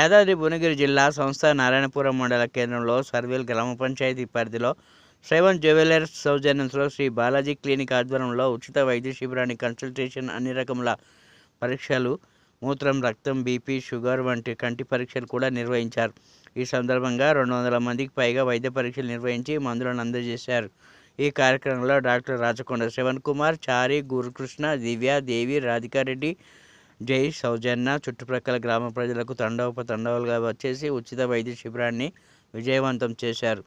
యాదాద్రి భువనగిరి జిల్లా సంస్థ నారాయణపురం మండల కేంద్రంలో సర్వేల్ గ్రామ పంచాయతీ పరిధిలో శ్రవణ్ జ్యువెలర్స్ సౌజన్యంలో శ్రీ బాలాజీ క్లినిక్ ఆధ్వర్యంలో ఉచిత వైద్య శిబిరాన్ని కన్సల్టేషన్, అన్ని రకముల పరీక్షలు, మూత్రం, రక్తం, బీపీ, షుగర్ వంటి కంటి పరీక్షలు కూడా నిర్వహించారు. ఈ సందర్భంగా 200 మందికి పైగా వైద్య పరీక్షలు నిర్వహించి మందులను అందజేశారు. ఈ కార్యక్రమంలో డాక్టర్ రాచకొండ శ్రవణ్ కుమార్, చారి, గురుకృష్ణ, దివ్య, దేవి, రాధికారెడ్డి, జై, సౌజన్య, చుట్టుప్రక్కల గ్రామ ప్రజలకు తండోపతండాలుగా వచ్చేసి ఉచిత వైద్య శిబిరాన్ని విజయవంతం చేశారు.